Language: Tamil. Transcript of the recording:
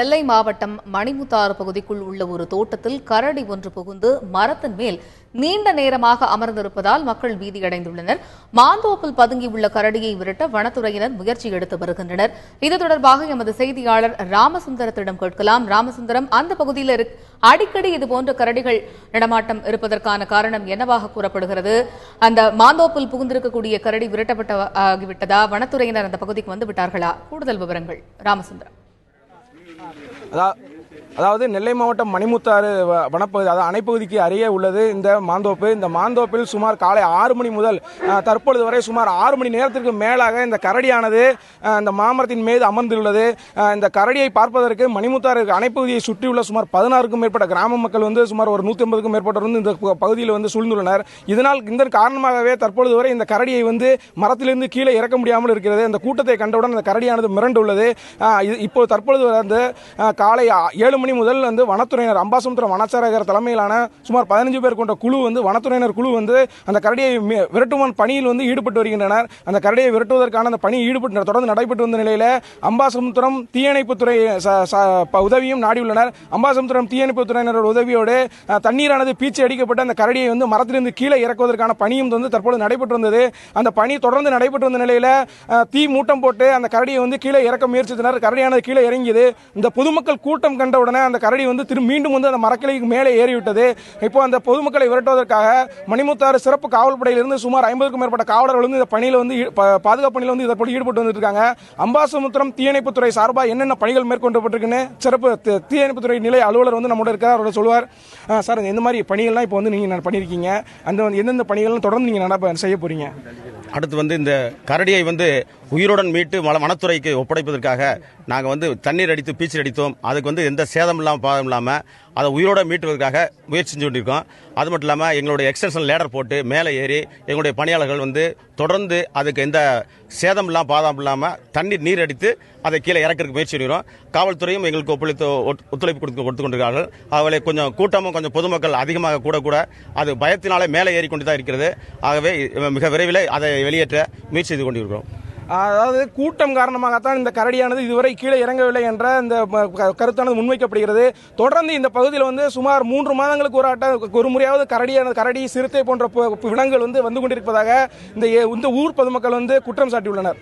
நெல்லை மாவட்டம் மணிமுத்தாறு பகுதிக்குள் உள்ள ஒரு தோட்டத்தில் கரடி ஒன்று புகுந்து மரத்தின் மேல் நீண்ட நேரமாக அமர்ந்திருப்பதால் மக்கள் பீதியடைந்துள்ளனர். மாந்தோப்பில் பதுங்கியுள்ள கரடியை விரட்ட வனத்துறையினர் முயற்சி எடுத்து வருகின்றனர். இது தொடர்பாக எமது செய்தியாளர் ராமசுந்தரத்திடம் கேட்கலாம். ராமசுந்தரம், அந்த பகுதியில் அடிக்கடி இதுபோன்ற கரடிகள் நடமாட்டம் இருப்பதற்கான காரணம் என்னவாக கூறப்படுகிறது? அந்த மாந்தோப்பில் புகுந்திருக்கக்கூடிய கரடி விரட்டப்பட்டதா? வனத்துறையினர் அந்த பகுதிக்கு வந்து விட்டார்களா? கூடுதல் விவரங்கள் ராமசுந்தரம். அதாவது நெல்லை மாவட்டம் மணிமுத்தாறு வனப்பகுதி, அதாவது அணைப்பகுதிக்கு அருகே உள்ளது இந்த மாந்தோப்பு. இந்த மாந்தோப்பில் சுமார் காலை 6 மணி முதல் தற்பொழுது வரை சுமார் 6 மணி நேரத்திற்கு மேலாக இந்த கரடியானது இந்த மாமரத்தின் மீது அமர்ந்துள்ளது. இந்த கரடியை பார்ப்பதற்கு மணிமுத்தாறு அணைப்பகுதியை சுற்றியுள்ள சுமார் 16க்கும் மேற்பட்ட கிராம மக்கள் சுமார் ஒரு 150க்கும் மேற்பட்டவர் இந்த பகுதியில் சூழ்ந்துள்ளனர். இதன் காரணமாகவே தற்பொழுது வரை இந்த கரடியை மரத்திலிருந்து கீழே இறக்க முடியாமல் இருக்கிறது. இந்த கூட்டத்தை கண்டவுடன் இந்த கரடியானது மிரண்டுள்ளது. இப்போ தற்பொழுது காலை 7 மணி முதல் வனத்துறையினர் அம்பாசமுத்திரம் வனச்சரகர் தலைமையிலான சுமார் 15 பேர் கொண்ட குழு வனத்துறையினர் குழு அந்த கரடியை விரட்டும் பணியில் ஈடுபட்டு வருகின்றனர். அந்த கரடியை விரட்டுவதற்கான அந்த பணி தொடர்ந்து நடைபெற்று வந்த நிலையில் அம்பாசமுத்திரம் தீயணைப்புத்துறை உதவியும் நாடியுள்ளனர். அம்பாசமுத்திரம் தீயணைப்புத்துறையினர் உதவியோடு தண்ணீரானது பீச்சி அடிக்கப்பட்டு அந்த கரடியை மரத்திலிருந்து கீழே இறக்குவதற்கான பணியும் தற்பொழுது நடைபெற்று வந்தது. அந்த பணி தொடர்ந்து நடைபெற்று வந்த நிலையில் தீ மூட்டம் போட்டு அந்த கரடியை கீழே இறக்க முயற்சித்தனர். கரடியானது கீழே இறங்கியது. இந்த பொதுமக்கள் கூட்டம் கண்டவுடனே அந்த கரடி மீண்டும் அந்த மரக்கிளைக்கு மேலே ஏறிவிட்டது. இப்போ அந்த பொதுமக்களை விரட்டுவதற்காக மணிமுத்தாறு சிறப்பு காவல்படையிலிருந்து சுமார் 50க்கும் மேற்பட்ட காவலர்கள் இந்த பணியில் பாதுகாப்பு பணியில் இதற்கு ஈடுபட்டு வந்துருக்காங்க. அம்பாசமுத்திரம் தீயணைப்புத்துறை சார்பாக என்னென்ன பணிகள் மேற்கொள்ளப்பட்டிருக்குன்னு சிறப்பு தீயணைப்புத்துறை நிலை அலுவலர் நம்மோட இருக்கார், அவர் சொல்லுவார். சார், இந்த மாதிரி பணிகள்லாம் இப்போ நீங்க பண்ணிருக்கீங்க, அந்த எந்தெந்த பணிகள் தொடர்ந்து நீங்க செய்ய போறீங்க? அடுத்து இந்த கரடியை உயிருடன் மீட்டு வனத்துறைக்கு ஒப்படைப்பதற்காக நாங்கள் தண்ணீர் அடித்து பீச்சர் அடித்தோம். அதுக்கு எந்த சேதம் இல்லாமல் பாதம் இல்லாமல் அதை உயிரோட மீட்டுவதற்காக முயற்சி செஞ்சு கொண்டிருக்கோம். அது மட்டும் இல்லாமல் எங்களுடைய எக்ஸ்டென்ஷன் லேடர் போட்டு மேலே ஏறி எங்களுடைய பணியாளர்கள் தொடர்ந்து அதுக்கு எந்த சேதம் இல்லாமல் பாதம் இல்லாமல் நீர் அடித்து அதை கீழே இறக்கிறதுக்கு முயற்சி செய்கிறோம். காவல்துறையும் எங்களுக்கு ஒத்துழைப்பு கொடுத்து கொண்டிருக்கிறார்கள். அவளை கொஞ்சம் கூட்டமும் கொஞ்சம் பொதுமக்கள் அதிகமாக கூட அது பயத்தினாலே மேலே ஏறி கொண்டு தான் இருக்கிறது. ஆகவே மிக விரைவில் அதை வெளியேற்ற முயற்சி செய்து கொண்டிருக்கிறோம். அதாவது கூட்டம் காரணமாகத்தான் இந்த கரடியானது இதுவரை கீழே இறங்கவில்லை என்ற இந்த கருத்தானது முன்வைக்கப்படுகிறது. தொடர்ந்து இந்த பகுதியில் சுமார் 3 மாதங்களுக்கு ஒரு முறையாவது கரடி சிறுத்தை போன்ற விலங்குகள் வந்து கொண்டிருப்பதாக இந்த ஊர் பொதுமக்கள் குற்றம் சாட்டியுள்ளனர்.